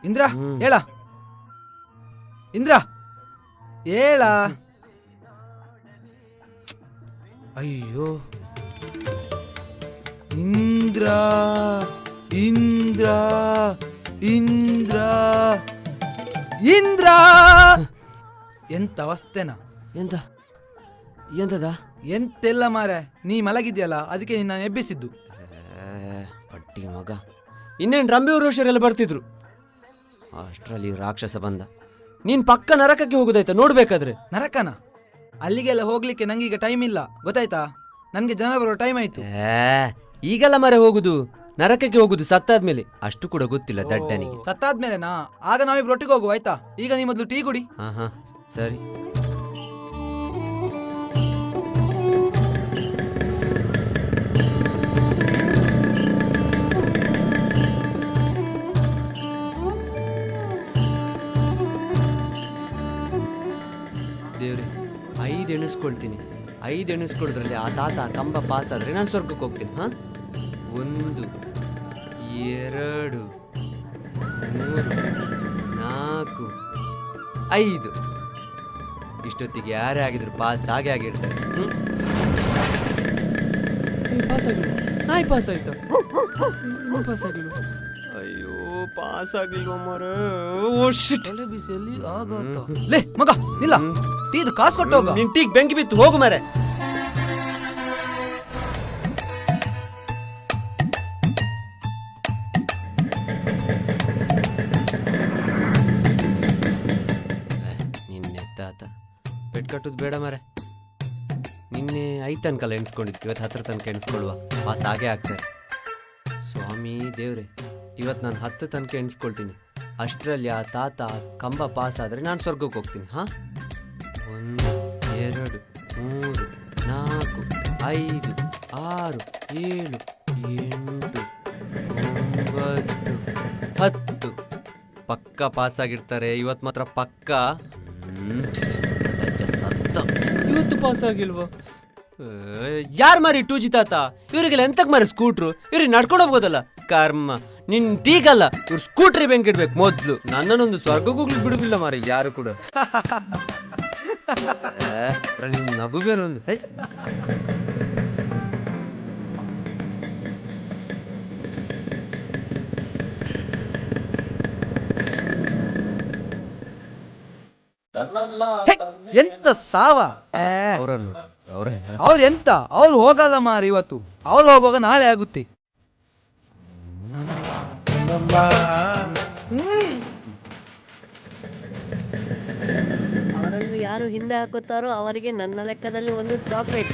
ಇಂದ್ರ ಹೇಳ, ಇಂದ್ರ ಹೇಳ. ಅಯ್ಯೋ ಇಂದ್ರ ಇಂದ್ರ ಇಂದ್ರ ಇಂದ್ರ ಎಂತ ಅವಸ್ಥೆನಾ? ಎಂತದ? ಎಂತೆಲ್ಲ ಮಾರೆ, ನೀ ಮಲಗಿದ್ಯಲ್ಲ ಅದಕ್ಕೆ ನಾನು ಎಬ್ಬಿಸಿದ್ದು. ಪಟ್ಟಿ ಮಗ, ಇನ್ನೇನು ರಂಬೆ ಊರ್ವಶರೆಲ್ಲ ಬರ್ತಿದ್ರು, ಅಷ್ಟರಲ್ಲಿ ರಾಕ್ಷಸ ಬಂದ. ನೀನ್ ಪಕ್ಕ ನರಕಕ್ಕೆ ಹೋಗುದಾಯ್ತಾ ನೋಡ್ಬೇಕಾದ್ರೆ. ನರಕನ? ಅಲ್ಲಿಗೆಲ್ಲ ಹೋಗ್ಲಿಕ್ಕೆ ನಂಗೀಗ ಟೈಮ್ ಇಲ್ಲ, ಗೊತ್ತಾಯ್ತಾ? ನನ್ಗೆ ಜನ ಬರೋ ಟೈಮ್ ಆಯ್ತು. ಈಗೆಲ್ಲ ಮರೆ ಹೋಗುದು ನರಕಕ್ಕೆ ಹೋಗುದು ಸತ್ತಾದ್ಮೇಲೆ, ಅಷ್ಟು ಕೂಡ ಗೊತ್ತಿಲ್ಲ ದಡ್ಡನಿಗೆ. ಸತ್ತಾದ್ಮೇಲೆನಾ? ಆಗ ನಾವಿಬ್ರು ಒಟ್ಟಿಗೆ ಹೋಗುವ ಆಯ್ತಾ? ಈಗ ನೀ ಮೊದಲು ಟೀ ಕುಡಿ. ಹಾ ಸರಿ. ದೇವ್ರೆ, 5 ಎಣಿಸ್ಕೊಳ್ತೀನಿ. 5 ಎಣಿಸ್ಕೊಳಿದ್ರಲ್ಲಿ ಆ ತಾತ ಕಂಬ ಪಾಸ್ ಆದ್ರೆ ನಾನು ಸ್ವರ್ಗಕ್ಕೆ ಹೋಗ್ತೀನಿ. 1 2 3 4 5. ಇಷ್ಟೊತ್ತಿಗೆ ಯಾರೇ ಆಗಿದ್ರು ಪಾಸ್ ಆಗೇ ಆಗಿರ್ತಾರೆ. ಪಾಸ್ ಆಗಿಲ್ಲ. ನಾಯಿ ಪಾಸ್ ಆಯ್ತಾ? ಪಾಸ್ ಆಗಿಲ್ಲ. ಅಯ್ಯೋ ಪಾಸ್ ಆಗಿಲ್ವ ಮರ. ಬಿಸಿಯಲ್ಲಿ ಲೇ ಮಗ ನಿಲ್ಲ, ಟೀದು ಕಾಸು ಕೊಟ್ಟು ಹೋಗ. ನಿನ್ ಟೀಗ್ ಬೆಂಕಿ ಬಿತ್ತು, ಹೋಗು ಮರೆ. ನಿನ್ನೆ ತಾತ ಪೆಟ್ ಕಟ್ಟುದು ಬೇಡ ಮರೆ. ನಿನ್ನೆ 5 ತನಕಲ್ಲ ಎಣಿಸ್ಕೊಂಡಿದ್ದು, ಇವತ್ತು 10 ತನಕ ಎಣಿಸ್ಕೊಳ್ಳುವ, ಪಾಸ್ ಹಾಗೆ ಆಗ್ತಾರೆ. ಸ್ವಾಮಿ ದೇವ್ರೆ, ಇವತ್ತು ನಾನು 10 ತನಕ ಎಣಿಸ್ಕೊಳ್ತೀನಿ. ಅಷ್ಟರಲ್ಲಿ ಆ ತಾತ ಕಂಬ ಪಾಸ್ ಆದರೆ ನಾನು ಸ್ವರ್ಗಕ್ಕೆ ಹೋಗ್ತೀನಿ. 1 2 3 4 5 6 7 8 9 10. ಪಕ್ಕ ಪಾಸ್ ಆಗಿರ್ತಾರೆ ಇವತ್ತು ಮಾತ್ರ, ಪಕ್ಕ. ಸತ್ತ, ಇವತ್ತು ಪಾಸ್ ಆಗಿಲ್ವ? ಯಾರು ಮಾರಿ 2G ತಾತ? ಇವರಿಗೆಲ್ಲ ಎಂತಕ್ ಮಾರಿ ಸ್ಕೂಟ್ರು? ಇವ್ರಿಗೆ ನಡ್ಕೊಂಡು ಹೋಗ್ಬೋದಲ್ಲ. ಕರ್ಮ, ನಿನ್ ಟೀಗಲ್ಲ ಇವ್ರು ಸ್ಕೂಟ್ರಿ ಬೆಂಕಿಡ್ಬೇಕು ಮೊದ್ಲು. ನನ್ನನ್ನೊಂದು ಸ್ವರ್ಗಕ್ಕೆ ಹೋಗ್ಲಿಕ್ಕೆ ಬಿಡುದಿಲ್ಲ ಮಾರಿ ಯಾರು ಕೂಡ. ನಗು ಬೇರೆ ಒಂದು. ಎಂತ ಸಾವ ಅವ್ರು ಎಂತ? ಅವ್ರು ಹೋಗಲ್ಲ ಮಾರಿ ಇವತ್ತು. ಅವ್ರು ಹೋಗುವಾಗ ನಾಳೆ ಆಗುತ್ತೆ. ಅವರನ್ನು ಯಾರು ಹಿಂದೆ ಹಾಕುತ್ತಾರೋ ಅವರಿಗೆ ನನ್ನ ಲೆಕ್ಕದಲ್ಲಿ ಒಂದು ಚಾಕ್ಲೇಟ್.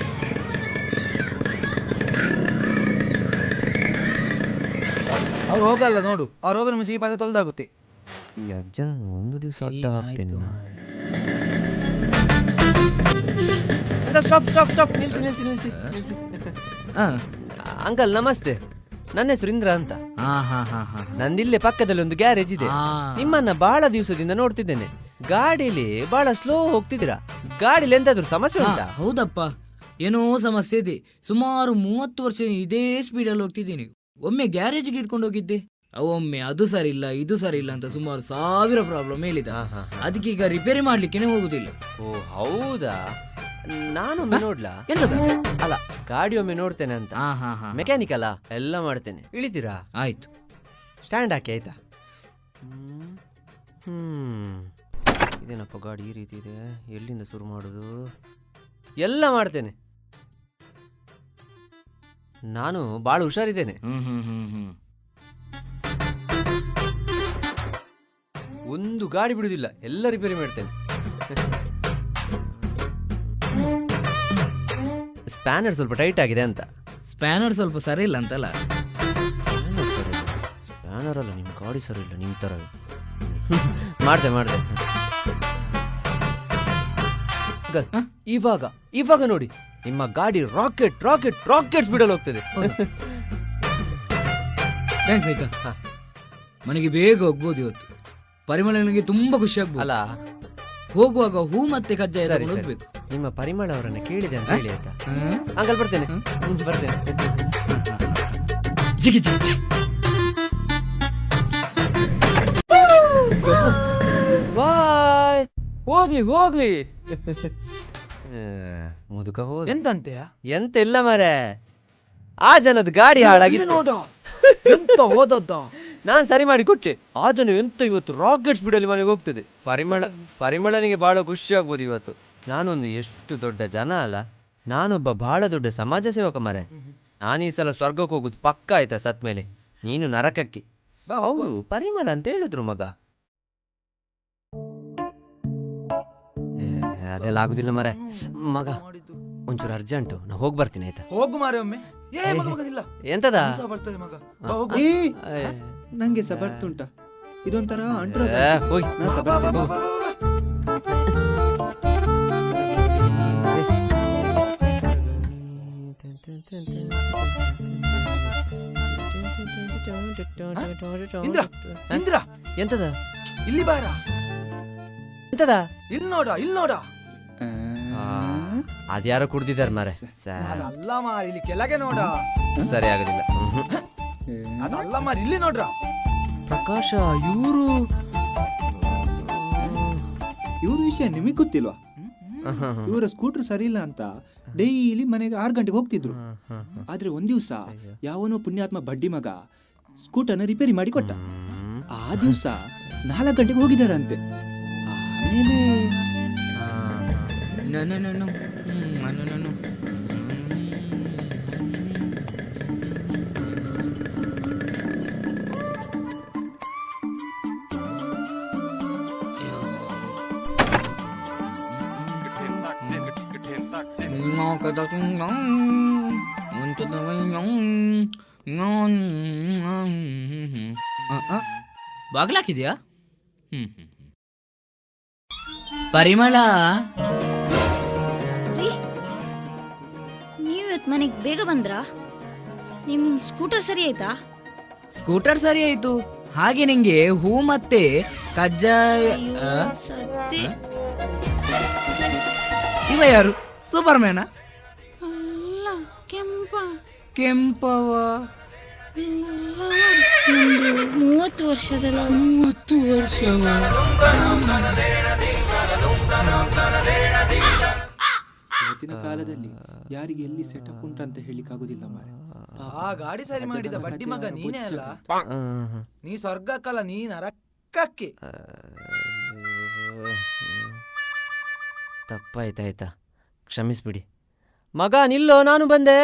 ಅವ್ರು ಹೋಗಲ್ಲ ನೋಡು. ಅವ್ರು ಹೋಗೋ ಮುಂಚೆ ಈ ಪಾದ ತೊಳೆದಾಗುತ್ತೆ. ಒಂದು ದಿವಸ ಅಡ್ಡ ಹಾಕ್ತೇನೆ. ನಿಲ್ಸಿ. ಅಂಕಲ್ ನಮಸ್ತೆ, ನನ್ನ ಹೆಸರು ಇಂದ್ರ ಅಂತ. ನಂದಿಲ್ಲೇ ಪಕ್ಕದಲ್ಲಿ ಒಂದು ಗ್ಯಾರೇಜ್ ಇದೆ. ನಿಮ್ಮನ್ನ ಬಹಳ ದಿವಸದಿಂದ ನೋಡ್ತಿದ್ದೇನೆ. ಗಾಡಿಲಿ ಬಹಳ ಸ್ಲೋ ಹೋಗ್ತಿದ್ದೀರಾ. ಗಾಡಿಲಿ ಎಂತಾದ್ರೂ ಸಮಸ್ಯೆ ಉಂಟಾ? ಹೌದಪ್ಪ, ಏನೋ ಸಮಸ್ಯೆ ಇದೆ. ಸುಮಾರು 30 ವರ್ಷ ಇದೇ ಸ್ಪೀಡಲ್ಲಿ ಹೋಗ್ತಿದ್ದೀನಿ. ಒಮ್ಮೆ ಗ್ಯಾರೇಜ್ಗೆ ಇಟ್ಕೊಂಡು ಹೋಗಿದ್ದೆ, ಒಮ್ಮೆ ಅದು ಸರಿ ಇಲ್ಲ ಇದು ಸರಿ ಇಲ್ಲ ಅಂತ ಸುಮಾರು 1000 ಪ್ರಾಬ್ಲಮ್ ಹೇಳಿದ. ಅದಕ್ಕೆ ಈಗ ರಿಪೇರಿ ಮಾಡ್ಲಿಕ್ಕೆ ಹೋಗುದಿಲ್ಲ. ಓ ಹೌದಾ? ನಾನೊಮ್ಮೆ ನೋಡ್ಲಾ? ಎಂತದ? ಅಲ್ಲ, ಗಾಡಿ ಒಮ್ಮೆ ನೋಡ್ತೇನೆ ಅಂತ. ಮೆಕ್ಯಾನಿಕ್ ಅಲ್ಲ, ಎಲ್ಲ ಮಾಡ್ತೇನೆ. ಇಳಿತೀರಾ? ಆಯ್ತು, ಸ್ಟ್ಯಾಂಡ್ ಹಾಕಿ ಆಯ್ತಾ? ಇದೇನಪ್ಪ ಗಾಡಿ ಈ ರೀತಿ ಇದೆ, ಎಲ್ಲಿಂದ ಶುರು ಮಾಡುದು? ಎಲ್ಲ ಮಾಡ್ತೇನೆ. ನಾನು ಬಾಳ ಹುಷಾರಿದ್ದೇನೆ. ಒಂದು ಗಾಡಿ ಬಿಡುದಿಲ್ಲ, ಎಲ್ಲ ರಿಪೇರಿ ಮಾಡ್ತೇನೆ. ಸ್ಪ್ಯಾನರ್ ಸ್ವಲ್ಪ ಟೈಟ್ ಆಗಿದೆ ಅಂತ. ಸ್ಪ್ಯಾನರ್ ಸ್ವಲ್ಪ ಸರಿ ಇಲ್ಲ ಅಂತಲ್ಲ? ಸ್ಪ್ಯಾನರ್ ಅಲ್ಲ, ನಿಮ್ ಗಾಡಿ ಸರಿ ಇಲ್ಲ, ನಿಮ್ ತರ. ಮಾಡ್ದೆ ಇವಾಗ ನೋಡಿ, ನಿಮ್ಮ ಗಾಡಿ ರಾಕೆಟ್ ಸ್ಪೀಡಲ್ಲಿ ಹೋಗ್ತದೆ. ಥ್ಯಾಂಕ್ಸ್ ಆಯ್ತಾ? ಮನೆಗೆ ಬೇಗ ಹೋಗ್ಬೋದು ಇವತ್ತು. ಪರಿಮಳನಿಗೆ ತುಂಬಾ ಖುಷಿ ಆಗ್ಬೋದು. ಅಲ್ಲ ಹೋಗುವಾಗ ಹೂ ಮತ್ತೆ ಕಜ್ಜಾಯ ಸರಿ, ತಗೊಂಡು ಸರಿ. ಹೋಗ್ಬೇಕು. ನಿಮ್ಮ ಪರಿಮಳ ಅವರನ್ನ ಕೇಳಿದೆ ಅಂತ ಹೇಳಿ ಆಯ್ತಾ? ಹ್ಮ್? ಅಂಕಲ್ ಬರ್ತೇನೆ. ಬರ್ತೇನೆ. ಜಿಗಿ ಜಿಗಿ ಜಿಗಿ. ಬಾಯ್. ಹೋಗ್ಲಿ ಹೋಗ್ಲಿ. ಮುದುಕ ಹೋದ. ಎಂತಂತೆಯ ಎಂತ ಇಲ್ಲ ಮಾರೆ, ಆ ಜನದ ಗಾಡಿ ಹಾಳಾಗಿ ನೋಡ ಎಂತ ಹೋದದ್ದ. ನಾನ್ ಸರಿ ಮಾಡಿ ಕೊಟ್ಟೆ. ಆ ಜನ ಎಂತ ಇವತ್ತು ರಾಕೆಟ್ ಸ್ಪೀಡ್ ಅಲ್ಲಿ ಮನೆಗೆ ಹೋಗ್ತದೆ. ಪರಿಮಳನಿಗೆ ಬಹಳ ಖುಷಿ ಆಗ್ಬೋದು ಇವತ್ತು. ನಾನೊಂದು ಎಷ್ಟು ದೊಡ್ಡ ಜನ ಅಲ್ಲ, ನಾನೊಬ್ಬ ಬಹಳ ದೊಡ್ಡ ಸಮಾಜ ಸೇವಕ ಮರೆ. ನಾನು ಈ ಸಲ ಸ್ವರ್ಗಕ್ಕೆ ಹೋಗುದು ಪಕ್ಕ ಆಯ್ತಾ ಸತ್ ಮೇಲೆ, ನೀನು ನರಕಕ್ಕೆ ಬಾ. ಹೌದು ಪರಿಮಳ ಅಂತ ಹೇಳಿದ್ರು ಮಗ. ಅದೆಲ್ಲ ಆಗುದಿಲ್ಲ ಮರೆ. ಮಗ ಒಂಚೂರು ಅರ್ಜೆಂಟು, ನಾ ಹೋಗಿ ಬರ್ತೀನಿ ಆಯ್ತಾ? ಹೋಗು ಮಾರೆ ಒಮ್ಮೆ. ಏ ಮಗ ಮಗ ಇಲ್ಲ, ಎಂತದ? ಕೆಲ್ಸ ಬರ್ತದೆ ಮಗ. ಬಾ, ಹೋಗು. ನಂಗೆ ಸ ಬರ್ತುಂಟ, ಇದೊಂಥರ ಅಂಟು. ಹೋಯ್ ನಾನ್ ಸ ಬಾ, ಬಾ, ಬರ್ತೇನೆ. ಬಾ, ಬಾ, ಬಾ, ಬಾ. ಇಂದ್ರ ಇಂದ್ರ ಎಂತದ? ಇಲ್ಲಿ ಬಾರ. ಎಂತದ? ಇಲ್ಲಿ ನೋಡ, ಇಲ್ಲಿ ನೋಡ. ಅದ್ಯಾರೋ ಕುಡ್ದಿದಾರ ಮಾರೆ. ಅದಲ್ಲ ಮಾರ, ಇಲ್ಲಿ ಕೆಳಗೆ ನೋಡ. ಸರಿ ಆಗುದಿಲ್ಲ. ಅದಲ್ಲ ಮಾರ, ಇಲ್ಲಿ ನೋಡ್ರ. ಪ್ರಕಾಶ ಇವರು ಇವ್ರ ವಿಷಯ ನಿಮಗ್ ಗೊತ್ತಿಲ್ವಾ? ಇವರ ಸ್ಕೂಟರ್ ಸರಿ ಇಲ್ಲ ಅಂತ ಡೈಲಿ ಮನೆಗೆ 6 ಗಂಟೆಗೆ ಹೋಗ್ತಿದ್ರು. ಆದ್ರೆ ಒಂದ್ ದಿವ್ಸ ಯಾವನೋ ಪುಣ್ಯಾತ್ಮ ಬಡ್ಡಿ ಮಗ ಸ್ಕೂಟರ್ನ ರಿಪೇರಿ ಮಾಡಿ ಕೊಟ್ಟ. ಆ ದಿವ್ಸ 4 ಗಂಟೆಗೆ ಹೋಗಿದಾರಂತೆ. ಆಮೇಲೆ ಬಾಗ್ಲಾಕಿದ್ಯಾ? ಪರಿಮಳ, ನೀವು ಇವತ್ತು ಮನೆಗೆ ಬೇಗ ಬಂದ್ರಾ? ನಿಮ್ ಸ್ಕೂಟರ್ ಸರಿ ಆಯ್ತಾ? ಸ್ಕೂಟರ್ ಸರಿ ಆಯ್ತು. ಹಾಗೆ ನಿಂಗೆ ಹೂ ಮತ್ತೆ ಕಜ್ಜಾಯ. ಸತ್ತಿ. ಇವ ಯಾರು? ಸೂಪರ್ಮ್ಯಾನ? ಅಲ್ಲ, ಕೆಂಪವ. ನಮ್ದು 30 ವರ್ಷದಲ್ಲ. 30 ವರ್ಷವ? ಇವತ್ತಿನ ಕಾಲದಲ್ಲಿ ಯಾರಿಗೆ ಎಲ್ಲಿ ಸೆಟಪ್ ಉಂಟಂತ ಹೇಳಿಕ್ಕಾಗುದಿಲ್ಲ ಮಾರೆ. ಆ ಗಾಡಿ ಸರಿ ಮಾಡಿದ ಬಡ್ಡಿ ಮಗ ನೀನೇ ಅಲ್ಲ. ನೀ ಸ್ವರ್ಗಕ್ಕಲ್ಲ, ನೀ ನರಕಕ್ಕೆ. ತಪ್ಪಾಯ್ತಾಯ್ತಾ, ಕ್ಷಮಿಸ್ಬಿಡಿ. ಮಗ ನಿಲ್ಲೋ, ನಾನು ಬಂದೆ.